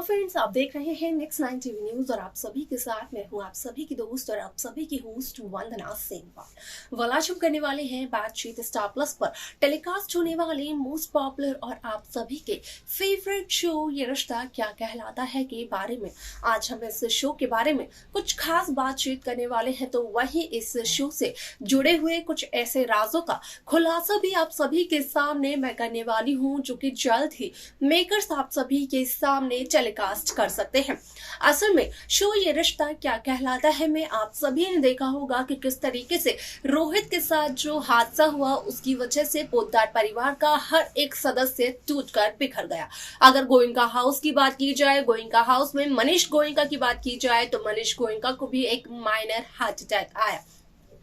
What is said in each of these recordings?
Friends, आप देख रहे हैं नेक्स्ट 9 टीवी न्यूज और आप सभी के साथ मैं हूं आप सभी की दोस्त और आप सभी की होस्ट वंदना सेनवाल। आज हम करने वाले हैं बातचीत स्टार प्लस पर टेलीकास्ट होने वाले मोस्ट पॉपुलर और आप सभी के फेवरेट शो ये रिश्ता क्या कहलाता है के बारे में। आज हम इस शो के बारे में कुछ खास बातचीत करने वाले हैं, तो वही इस शो से जुड़े हुए कुछ ऐसे राजों का खुलासा भी आप सभी के सामने मैं करने वाली हूँ, जो कि जल्द ही मेकर्स आप सभी के सामने टेलीकास्ट कर सकते हैं। असल में शो ये रिश्ता क्या कहलाता है में आप सभी ने देखा होगा कि किस तरीके से रोहित के साथ जो हादसा हुआ उसकी वजह से पोद्दार परिवार का हर एक सदस्य टूटकर बिखर गया। अगर गोयनका हाउस की बात की जाए, गोयनका हाउस में मनीष गोयनका की बात की जाए तो मनीष गोयनका को भी एक माइनर हार्ट अटैक आया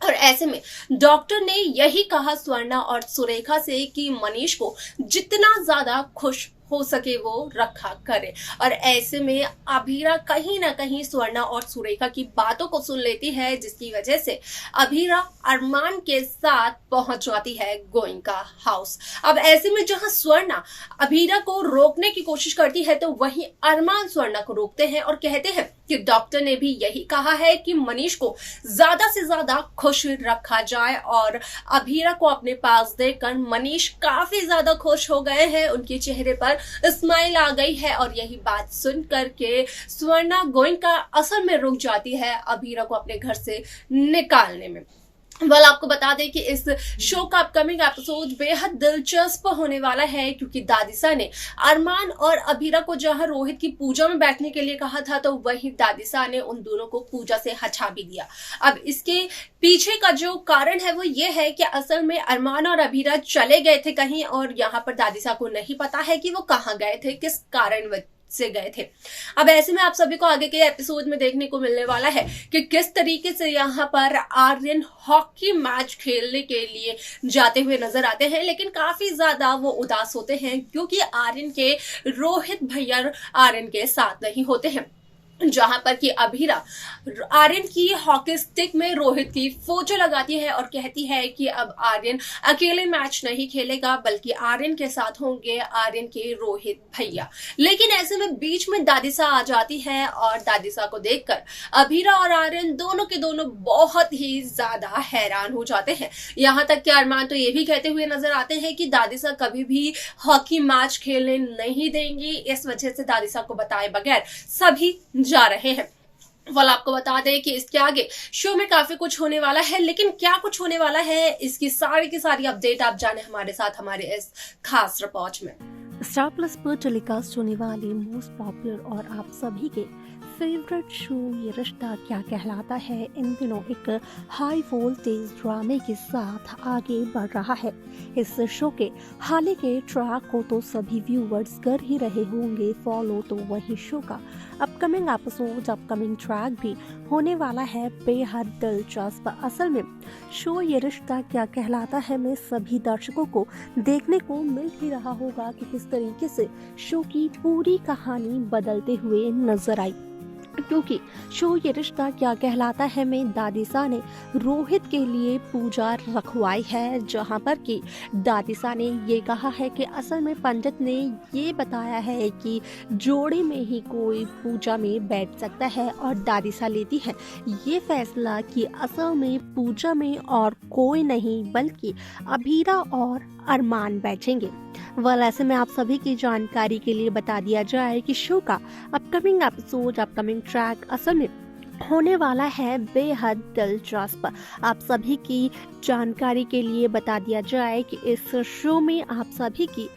और ऐसे में डॉक्टर ने यही कहा स्वर्णा और सुरेखा से कि मनीष को जितना ज्यादा खुश हो सके वो रखा करे। और ऐसे में अभीरा कहीं ना कहीं स्वर्णा और सुरेखा की बातों को सुन लेती है, जिसकी वजह से अभीरा अरमान के साथ पहुंच जाती है गोयनका हाउस। अब ऐसे में जहां स्वर्णा अभीरा को रोकने की कोशिश करती है, तो वहीं अरमान स्वर्णा को रोकते हैं और कहते हैं कि डॉक्टर ने भी यही कहा है कि मनीष को ज्यादा से ज्यादा खुश रखा जाए। और अभीरा को अपने पास देखकर मनीष काफी ज्यादा खुश हो गए हैं, उनके चेहरे पर स्माइल आ गई है और यही बात सुन करके स्वर्णा गोयनका असल में रुक जाती है अभीरा को अपने घर से निकालने में। आपको बता दें कि इस शो का अपकमिंग एपिसोड बेहद दिलचस्प होने वाला है, क्योंकि दादिसा ने अरमान और अभीरा को जहां रोहित की पूजा में बैठने के लिए कहा था, तो वहीं दादिसा ने उन दोनों को पूजा से हटा भी दिया। अब इसके पीछे का जो कारण है वो ये है कि असल में अरमान और अभीरा चले गए थे कहीं और यहाँ पर दादिसा को नहीं पता है कि वो कहाँ गए थे, किस कारण से गए थे। अब ऐसे में आप सभी को आगे के एपिसोड में देखने को मिलने वाला है कि किस तरीके से यहाँ पर आर्यन हॉकी मैच खेलने के लिए जाते हुए नजर आते हैं, लेकिन काफी ज्यादा वो उदास होते हैं क्योंकि आर्यन के रोहित भैया आर्यन के साथ नहीं होते हैं। जहां पर कि अभीरा आर्यन की हॉकी स्टिक में रोहित की फोटो लगाती है और कहती है कि अब आर्यन अकेले मैच नहीं खेलेगा, बल्कि आर्यन के साथ होंगे आर्यन के रोहित भैया। लेकिन ऐसे में बीच में दादिसा आ जाती है और दादिसा को देखकर अभीरा और आर्यन दोनों के दोनों बहुत ही ज्यादा हैरान हो जाते हैं। यहां तक कि अरमान तो ये भी कहते हुए नजर आते हैं कि दादिसा कभी भी हॉकी मैच खेलने नहीं देंगी, इस वजह से दादिसा को बताए बगैर सभी जा रहे हैं। आपको बता दें कि इसके आगे शो में काफी कुछ होने वाला है, लेकिन क्या कुछ होने वाला है इसकी सारी की सारी अपडेट आप जाने हमारे साथ हमारे इस खास रिपोर्ट में। स्टार प्लस पर टेलीकास्ट होने वाली मोस्ट पॉपुलर और आप सभी के फेवरेट शो ये रिश्ता क्या कहलाता है इन दिनों एक हाई वोल्टेज ड्रामे के साथ आगे बढ़ रहा है। इस शो के हाल के ट्रैक को तो सभी व्यूवर्स कर ही रहे होंगे फॉलो, तो वही शो का अपकमिंग एपिसोड अपकमिंग ट्रैक भी होने वाला है बेहद दिलचस्प। असल में शो ये रिश्ता क्या कहलाता है में सभी दर्शकों को देखने को मिल ही रहा होगा कि किस तरीके से शो की पूरी कहानी बदलते हुए नजर आई, क्योंकि शो ये रिश्ता क्या कहलाता है में दादिसा ने रोहित के लिए पूजा रखवाई है, जहां पर कि दादिसा ने ये कहा है कि असल में पंडित ने ये बताया है कि जोड़े में ही कोई पूजा में बैठ सकता है और दादिसा लेती है ये फैसला कि असल में पूजा में और कोई नहीं बल्कि अभीरा और अरमान बैठेंगे। ऐसे में आप सभी की जानकारी के लिए बता दिया जाए कि शो का अपकमिंग एपिसोड अपकमिंग ट्रैक असल में होने वाला है बेहद दिलचस्प। आप सभी की जानकारी के लिए बता दिया जाए कि इस शो में आप सभी की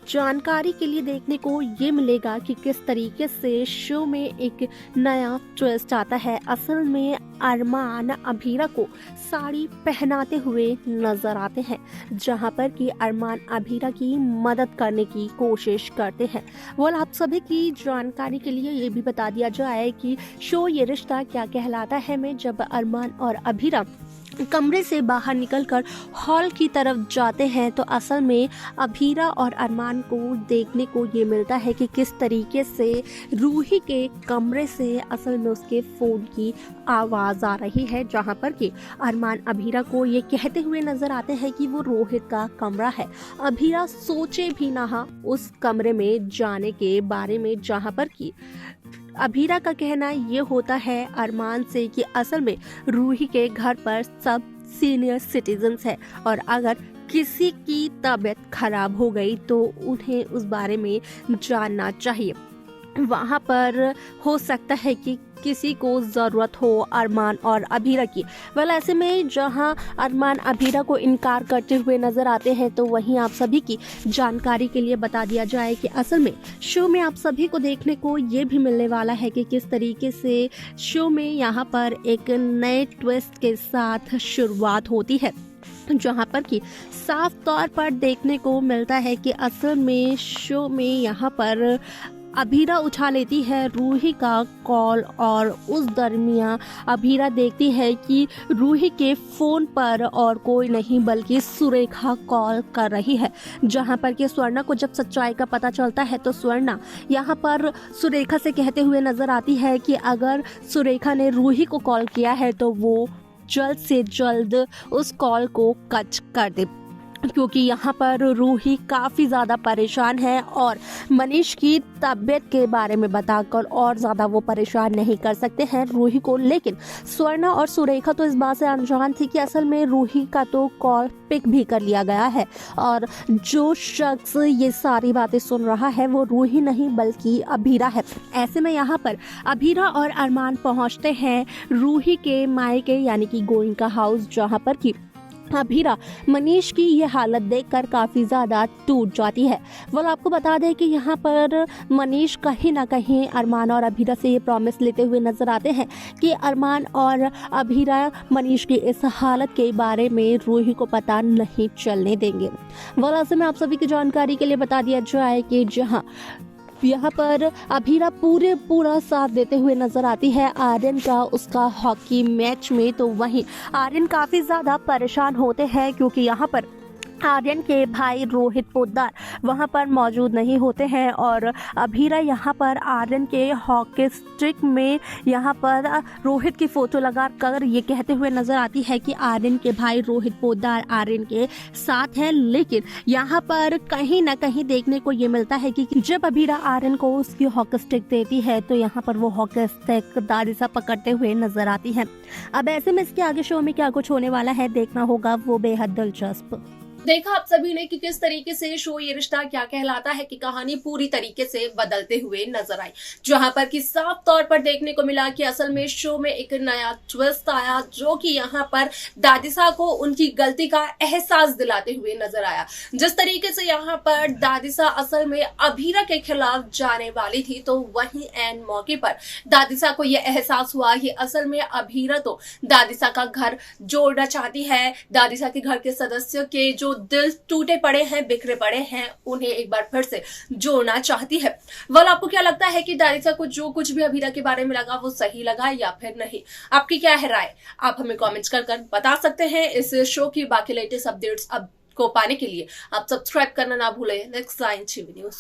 जानकारी के लिए देखने को ये मिलेगा कि किस तरीके से शो में एक नया ट्विस्ट आता है। असल में अरमान अभीरा को साड़ी पहनाते हुए नजर आते हैं, जहां पर कि अरमान अभीरा की मदद करने की कोशिश करते हैं। आप सभी की जानकारी के लिए ये भी बता दिया जाए कि शो ये रिश्ता क्या कहलाता है में जब अरमान और अभीरा कमरे से बाहर निकलकर हॉल की तरफ जाते हैं तो असल में अभीरा और अरमान को देखने को ये मिलता है कि किस तरीके से रूही के कमरे से असल में उसके फ़ोन की आवाज़ आ रही है, जहां पर कि अरमान अभीरा को ये कहते हुए नज़र आते हैं कि वो रोहित का कमरा है। अभीरा सोचे भी ना उस कमरे में जाने के बारे में, जहां पर कि अभीरा का कहना ये होता है अरमान से कि असल में रूही के घर पर सब सीनियर सिटीजन्स हैं और अगर किसी की तबीयत खराब हो गई तो उन्हें उस बारे में जानना चाहिए। वहाँ पर हो सकता है कि किसी को ज़रूरत हो अरमान और अभीरा की। ऐसे में जहां अरमान अभीरा को इनकार करते हुए नज़र आते हैं तो वहीं आप सभी की जानकारी के लिए बता दिया जाए कि असल में शो में आप सभी को देखने को ये भी मिलने वाला है कि किस तरीके से शो में यहाँ पर एक नए ट्विस्ट के साथ शुरुआत होती है, जहाँ पर कि साफ तौर पर देखने को मिलता है कि असल में शो में यहाँ पर अभीरा उठा लेती है रूही का कॉल और उस दरमियान अभीरा देखती है कि रूही के फ़ोन पर और कोई नहीं बल्कि सुरेखा कॉल कर रही है, जहां पर कि स्वर्णा को जब सच्चाई का पता चलता है तो स्वर्णा यहां पर सुरेखा से कहते हुए नज़र आती है कि अगर सुरेखा ने रूही को कॉल किया है तो वो जल्द से जल्द उस कॉल को कट कर दे, क्योंकि यहाँ पर रूही काफ़ी ज़्यादा परेशान है और मनीष की तबीयत के बारे में बताकर और ज़्यादा वो परेशान नहीं कर सकते हैं रूही को। लेकिन स्वर्णा और सुरेखा तो इस बात से अनजान थी कि असल में रूही का तो कॉल पिक भी कर लिया गया है और जो शख्स ये सारी बातें सुन रहा है वो रूही नहीं बल्कि अभीरा है। ऐसे में यहाँ पर अभीरा और अरमान पहुँचते हैं रूही के मायके यानी कि गोइंका हाउस, जहाँ पर कि अभीरा मनीष की ये हालत देखकर काफ़ी ज़्यादा टूट जाती है। आपको बता दें कि यहाँ पर मनीष कहीं ना कहीं अरमान और अभीरा से ये प्रॉमिस लेते हुए नज़र आते हैं कि अरमान और अभीरा मनीष की इस हालत के बारे में रूही को पता नहीं चलने देंगे। ऐसे में आप सभी की जानकारी के लिए बता दिया जाए कि जहाँ यहाँ पर अभीरा पूरा साथ देते हुए नजर आती है आर्यन का उसका हॉकी मैच में, तो वहीं आर्यन काफ़ी ज़्यादा परेशान होते हैं क्योंकि यहाँ पर आर्यन के भाई रोहित पोद्दार वहाँ पर मौजूद नहीं होते हैं और अभीरा यहाँ पर आर्यन के हॉकी स्टिक में यहाँ पर रोहित की फ़ोटो लगा कर ये कहते हुए नज़र आती है कि आर्यन के भाई रोहित पोद्दार आर्यन के साथ हैं। लेकिन यहाँ पर कहीं ना कहीं देखने को ये मिलता है कि जब अभीरा आर्यन को उसकी हॉकी स्टिक देती है तो यहाँ पर वो हॉकी स्टिक दादिसा पकड़ते हुए नज़र आती है। अब ऐसे में इसके आगे शो में क्या कुछ होने वाला है देखना होगा, वो बेहद दिलचस्प। देखा आप सभी ने कि किस तरीके से शो ये रिश्ता क्या कहलाता है की कहानी पूरी तरीके से बदलते हुए नजर आई, जहां पर कि साफ तौर पर देखने को मिला कि असल में शो में एक नया ट्विस्ट आया जो कि यहां पर दादिसा को उनकी गलती का एहसास दिलाते हुए नजर आया। जिस तरीके से यहां पर दादिसा असल में अभीरा के खिलाफ जाने वाली थी तो वहीं एन मौके पर दादिसा को यह एहसास हुआ कि असल में अभीरा तो दादिसा का घर जोड़ना चाहती है, दादिसा के घर के सदस्य के जो दिल टूटे पड़े हैं, बिखरे पड़े हैं, उन्हें एक बार फिर से जोड़ना चाहती है। आपको क्या लगता है कि दादिसा को जो कुछ भी अभीरा के बारे में लगा वो सही लगा या फिर नहीं? आपकी क्या है राय? आप हमें कमेंट्स कर बता सकते हैं। इस शो की बाकी लेटेस्ट अपडेट्स अब को पाने के लिए आप सब्सक्राइब करना ना भूलें नेक्स्ट लाइन टीवी न्यूज।